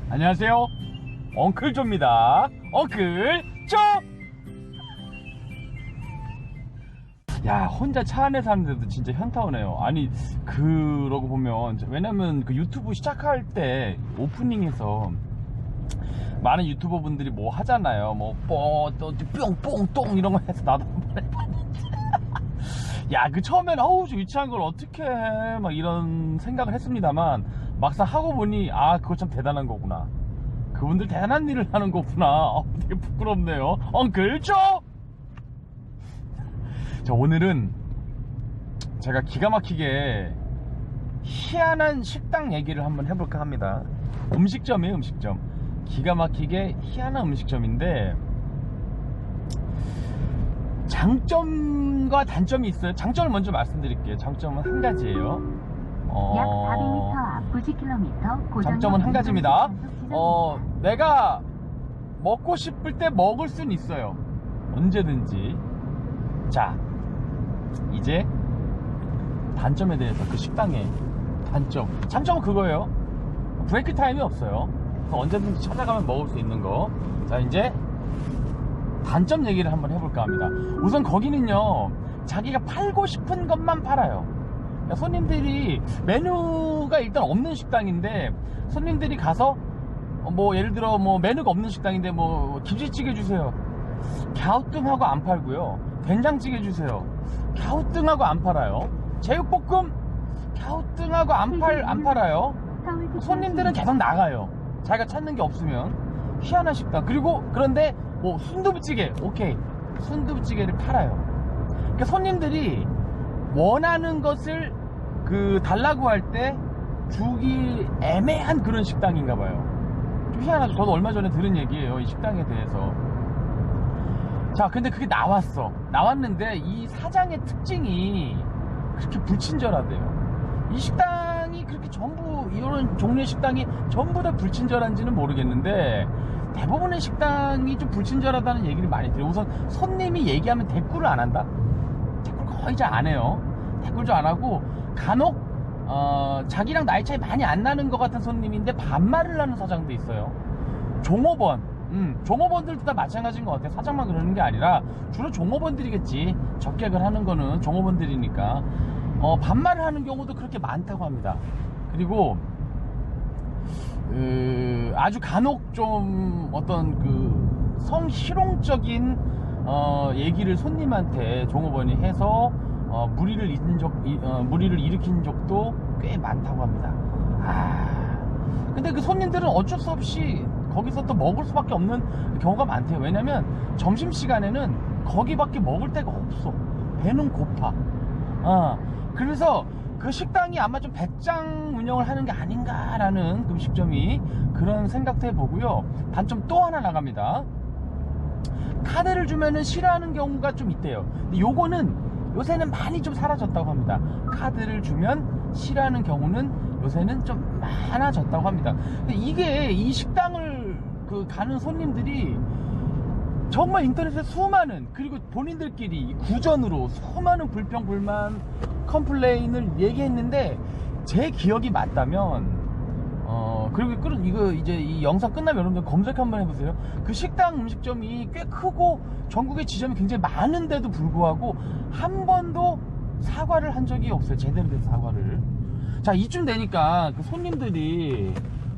안녕하세요, 엉클조입니다. 엉클조. 야, 혼자 차 안에 사는데도 진짜 현타 오네요. 아니, 그러고 보면, 왜냐면 그 유튜브 시작할 때 오프닝에서 많은 유튜버 분들이 뭐 하잖아요. 뭐 또 뿅뽕똥 이런 거 해서 나도 한번 해봤는데 야, 그 처음엔 어우 저 유치한 걸 어떻게 해 막 이런 생각을 했습니다만, 막상 하고 보니 아, 그거 참 대단한 거구나. 그분들 대단한 일을 하는 거구나. 되게 부끄럽네요. 엉클조. 자, 오늘은 제가 기가 막히게 희한한 식당 얘기를 한번 해볼까 합니다. 음식점이에요, 음식점. 기가 막히게 희한한 음식점인데, 장점과 단점이 있어요. 장점을 먼저 말씀드릴게요. 장점은 한 가지예요. 약 400m 앞 90km 장점은 한 가지입니다. 내가 먹고 싶을 때 먹을 수는 있어요. 언제든지. 자, 이제 단점에 대해서, 그 식당의 단점. 장점은 그거예요. 브레이크 타임이 없어요. 언제든지 찾아가면 먹을 수 있는 거. 자, 이제 단점 얘기를 한번 해볼까 합니다. 우선 거기는요, 자기가 팔고 싶은 것만 팔아요. 그러니까 손님들이, 메뉴가 일단 없는 식당인데, 손님들이 가서 뭐 예를 들어 뭐 메뉴가 없는 식당인데 뭐 김치찌개 주세요, 갸우뚱하고 안 팔고요. 된장찌개 주세요, 갸우뚱하고 안 팔아요. 제육볶음 갸우뚱하고 안 팔아요. 손님들은 계속 나가요. 자기가 찾는 게 없으면. 희한한 식당. 그리고 그런데 뭐 순두부찌개, 오케이, 순두부찌개를 팔아요. 그러니까 손님들이 원하는 것을 달라고 할 때 주기 애매한 그런 식당인가 봐요. 좀 희한하죠. 저도 얼마 전에 들은 얘기예요, 이 식당에 대해서. 자, 근데 그게 나왔는데 이 사장의 특징이 그렇게 불친절하대요. 이 식당이 그렇게 전부, 이런 종류의 식당이 전부 다 불친절한지는 모르겠는데, 대부분의 식당이 좀 불친절하다는 얘기를 많이 들어요. 우선 손님이 얘기하면 대꾸를 안 한다? 대꾸를 거의 잘 안 해요. 대꾸를 잘 안 하고, 간혹 자기랑 나이 차이 많이 안 나는 것 같은 손님인데 반말을 하는 사장도 있어요. 종업원들도 다 마찬가지인 것 같아요. 사장만 그러는 게 아니라 주로 종업원들이겠지. 접객을 하는 거는 종업원들이니까. 반말을 하는 경우도 그렇게 많다고 합니다. 그리고 아주 간혹 좀 어떤 성희롱적인 얘기를 손님한테 종업원이 해서 무리를 일으킨 적도 꽤 많다고 합니다. 근데 그 손님들은 어쩔 수 없이 거기서 또 먹을 수밖에 없는 경우가 많대요. 왜냐면 점심시간에는 거기밖에 먹을 데가 없어. 배는 고파. 그래서 그 식당이 아마 좀 배짱 운영을 하는 게 아닌가라는 음식점이, 그런 생각도 해보고요. 단점 또 하나 나갑니다. 카드를 주면은 싫어하는 경우가 좀 있대요. 근데 요거는 요새는 많이 좀 사라졌다고 합니다. 카드를 주면 싫어하는 경우는 요새는 좀 많아졌다고 합니다. 근데 이게, 이 식당을 가는 손님들이 정말 인터넷에 수많은, 그리고 본인들끼리 구전으로 수많은 불평, 불만, 컴플레인을 얘기했는데, 제 기억이 맞다면, 그리고 이거 이제 이 영상 끝나면 여러분들 검색 한번 해보세요. 그 식당 음식점이 꽤 크고 전국에 지점이 굉장히 많은데도 불구하고 한 번도 사과를 한 적이 없어요. 제대로 된 사과를. 자, 이쯤 되니까 그 손님들이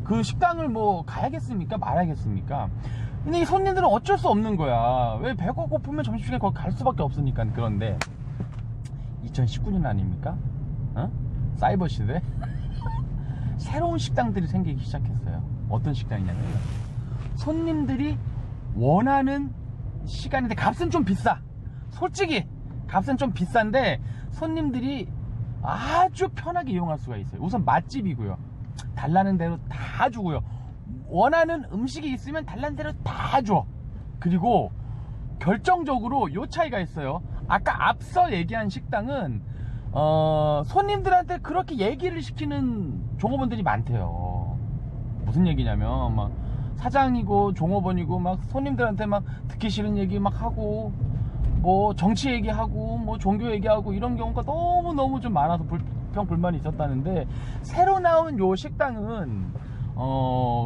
그 식당을 뭐 가야겠습니까? 말아야겠습니까? 근데 이 손님들은 어쩔 수 없는 거야. 왜? 배가 고프면 점심시간에 거기 갈 수밖에 없으니까. 그런데 2019년 아닙니까? 사이버 시대? 새로운 식당들이 생기기 시작했어요. 어떤 식당이냐면, 손님들이 원하는 시간인데 값은 좀 비싸. 솔직히 값은 좀 비싼데 손님들이 아주 편하게 이용할 수가 있어요. 우선 맛집이고요. 달라는 대로 다 주고요. 원하는 음식이 있으면 달라는 대로 다 줘. 그리고 결정적으로 요 차이가 있어요. 아까 앞서 얘기한 식당은 손님들한테 그렇게 얘기를 시키는 종업원들이 많대요. 무슨 얘기냐면, 막 사장이고 종업원이고 막 손님들한테 막 듣기 싫은 얘기 막 하고, 뭐 정치 얘기하고 뭐 종교 얘기하고 이런 경우가 너무너무 좀 많아서 불평 불만이 있었다는데 새로 나온 요 식당은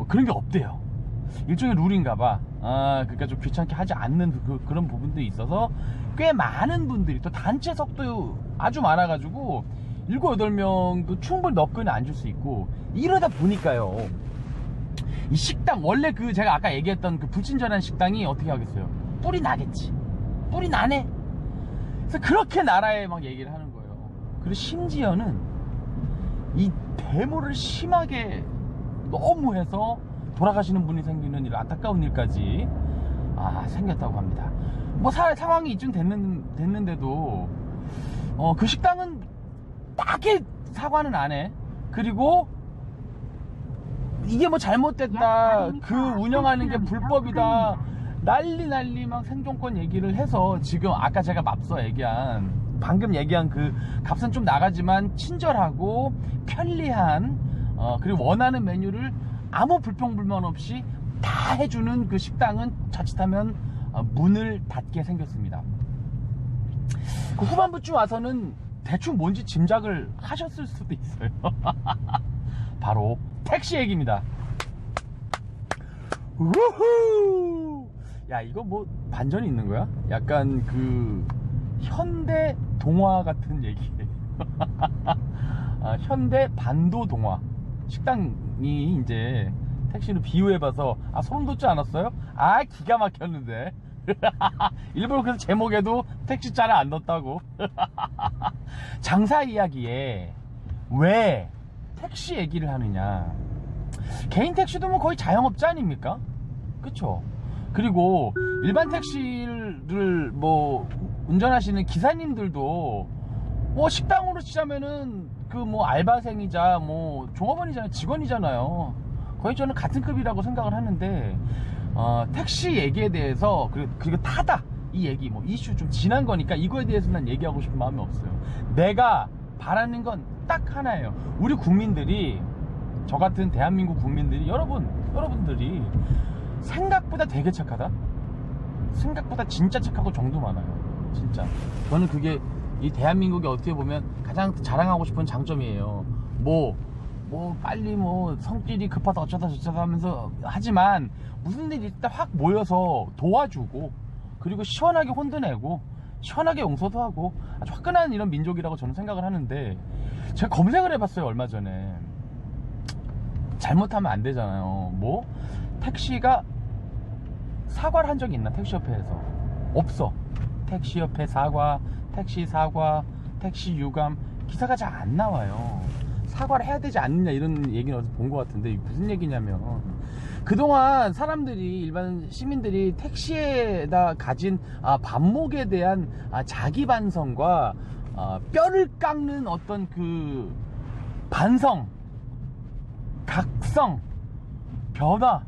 그런 게 없대요. 일종의 룰인가봐. 그러니까 좀 귀찮게 하지 않는 그런 부분도 있어서 꽤 많은 분들이, 또 단체석도 아주 많아가지고 7, 8명도 충분히 너끈히 앉을 수 있고, 이러다 보니까요, 이 식당, 원래 제가 아까 얘기했던 그 불친절한 식당이 어떻게 하겠어요? 뿔이 나겠지. 뿔이 나네. 그래서 그렇게 나라에 막 얘기를 하는 거예요. 그리고 심지어는 이 배모를 심하게 너무 해서 돌아가시는 분이 생기는 이런 안타까운 일까지 생겼다고 합니다. 뭐 상황이 이쯤 됐는데도 그 식당은 딱히 사과는 안 해. 그리고 이게 뭐 잘못됐다, 그 운영하는 게 불법이다, 난리 막 생존권 얘기를 해서, 지금 아까 제가 방금 얘기한 그 값은 좀 나가지만 친절하고 편리한, 그리고 원하는 메뉴를 아무 불평불만 없이 다 해주는 그 식당은 자칫하면 문을 닫게 생겼습니다. 그 후반부쯤 와서는 대충 뭔지 짐작을 하셨을 수도 있어요. 바로 택시 얘기입니다. 우후! 야, 이거 뭐 반전이 있는 거야? 약간 그 현대 동화 같은 얘기예요. 현대 반도 동화. 식당이 이제 택시로 비유해봐서 소름 돋지 않았어요? 기가 막혔는데. 일부러 그래서 제목에도 택시 자를 안 넣었다고. 장사 이야기에 왜 택시 얘기를 하느냐. 개인 택시도 뭐 거의 자영업자 아닙니까? 그쵸? 그리고 일반 택시를 뭐 운전하시는 기사님들도 뭐 식당으로 치자면은 그 뭐 알바생이자 뭐 종업원이잖아요. 직원이잖아요. 거의 저는 같은 급이라고 생각을 하는데, 택시 얘기에 대해서, 그리고 타다 이 얘기, 뭐 이슈 좀 지난 거니까 이거에 대해서 난 얘기하고 싶은 마음이 없어요. 내가 바라는 건 딱 하나예요. 우리 국민들이, 저 같은 대한민국 국민들이, 여러분들이 생각보다 되게 착하다. 생각보다 진짜 착하고 정도 많아요. 진짜. 저는 그게 이 대한민국이 어떻게 보면 가장 자랑하고 싶은 장점이에요. 뭐 빨리 뭐 성질이 급하다 어쩌다 저쩌다 하면서 하지만 무슨 일이 있다 확 모여서 도와주고, 그리고 시원하게 혼도 내고 시원하게 용서도 하고 아주 화끈한 이런 민족이라고 저는 생각을 하는데, 제가 검색을 해봤어요. 얼마 전에. 잘못하면 안 되잖아요. 뭐 택시가 사과를 한 적이 있나? 택시협회에서 없어. 택시협회 사과, 택시 사과, 택시 유감, 기사가 잘 안 나와요. 사과를 해야 되지 않느냐 이런 얘기는 어디서 본 것 같은데, 이게 무슨 얘기냐면, 그동안 사람들이, 일반 시민들이 택시에다 가진 반목에 대한 자기 반성과 뼈를 깎는 어떤 그 반성, 각성, 변화,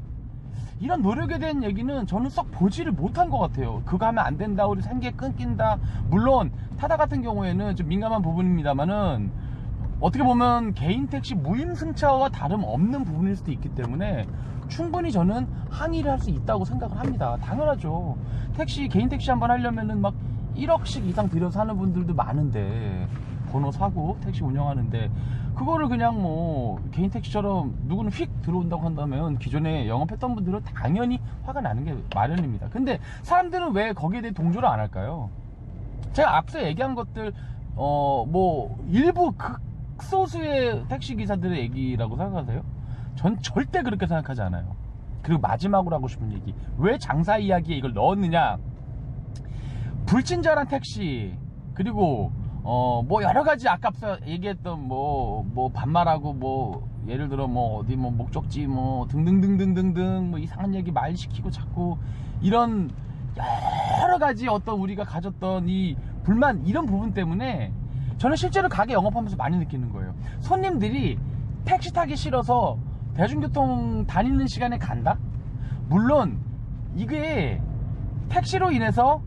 이런 노력에 대한 얘기는 저는 썩 보지를 못한 것 같아요. 그거 하면 안 된다, 우리 생계 끊긴다. 물론 타다 같은 경우에는 좀 민감한 부분입니다만은, 어떻게 보면 개인 택시 무임승차와 다름없는 부분일 수도 있기 때문에 충분히 저는 항의를 할 수 있다고 생각을 합니다. 당연하죠. 개인 택시 한번 하려면은 막 1억씩 이상 들여서 하는 분들도 많은데, 번호 사고 택시 운영하는데, 그거를 그냥 뭐 개인 택시처럼 누구는 휙 들어온다고 한다면 기존에 영업했던 분들은 당연히 화가 나는 게 마련입니다. 근데 사람들은 왜 거기에 대해 동조를 안 할까요? 제가 앞서 얘기한 것들 뭐 일부 극소수의 택시기사들의 얘기라고 생각하세요? 전 절대 그렇게 생각하지 않아요. 그리고 마지막으로 하고 싶은 얘기, 왜 장사 이야기에 이걸 넣었느냐. 불친절한 택시, 그리고 뭐 여러가지 아까서 얘기했던 뭐 반말하고, 뭐 예를 들어 뭐 어디 뭐 목적지 뭐 등등등등등등 뭐 이상한 얘기 말 시키고 자꾸 이런 여러가지 어떤 우리가 가졌던 이 불만, 이런 부분 때문에 저는 실제로 가게 영업하면서 많이 느끼는 거예요. 손님들이 택시 타기 싫어서 대중교통 다니는 시간에 간다? 물론 이게 택시로 인해서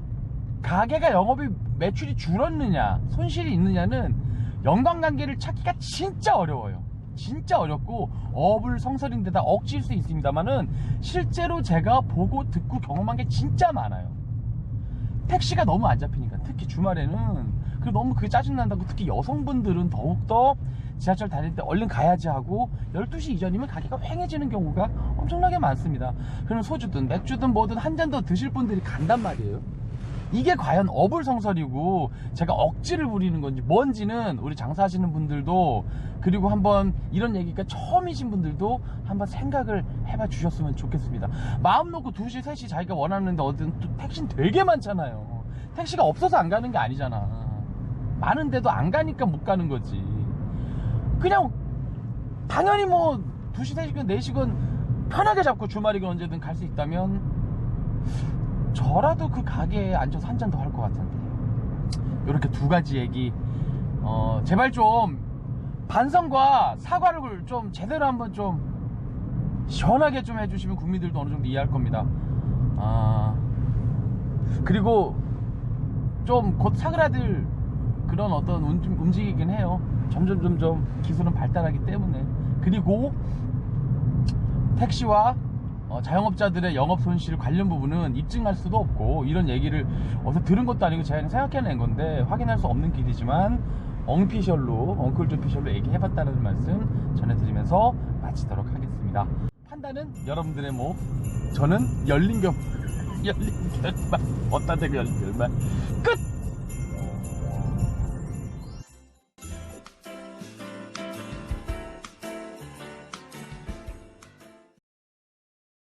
가게가 영업이 매출이 줄었느냐 손실이 있느냐는 연관관계를 찾기가 진짜 어려워요. 진짜 어렵고 어불성설인데다 억지일 수 있습니다만은, 실제로 제가 보고 듣고 경험한 게 진짜 많아요. 택시가 너무 안 잡히니까, 특히 주말에는 그리고 너무 그게 짜증난다고. 특히 여성분들은 더욱더 지하철 다닐 때 얼른 가야지 하고 12시 이전이면 가게가 휑해지는 경우가 엄청나게 많습니다. 그럼 소주든 맥주든 뭐든 한 잔 더 드실 분들이 간단 말이에요. 이게 과연 어불성설이고 제가 억지를 부리는 건지 뭔지는 우리 장사하시는 분들도, 그리고 한번 이런 얘기가 처음이신 분들도 한번 생각을 해봐 주셨으면 좋겠습니다. 마음 놓고 2시, 3시 자기가 원하는데 어든 또 택시는 되게 많잖아요. 택시가 없어서 안 가는 게 아니잖아. 많은데도 안 가니까 못 가는 거지. 그냥 당연히 뭐 2시, 3시간, 4시간 편하게 잡고 주말이건 언제든 갈 수 있다면 저라도 그 가게에 앉아서 한 잔 더 할 것 같은데. 이렇게 두 가지 얘기, 제발 좀 반성과 사과를 좀 제대로 한번 좀 시원하게 좀 해주시면 국민들도 어느 정도 이해할 겁니다. 그리고 좀 곧 사그라들 그런 어떤 움직이긴 해요. 점점 기술은 발달하기 때문에. 그리고 택시와 자영업자들의 영업 손실 관련 부분은 입증할 수도 없고, 이런 얘기를 어디서 들은 것도 아니고 제가 그냥 생각해낸 건데 확인할 수 없는 길이지만 엉클조 피셜로 얘기해봤다는 말씀 전해드리면서 마치도록 하겠습니다. 판단은 여러분들의 몫. 저는 열린 결말 어따 대고 열린 결말 끝!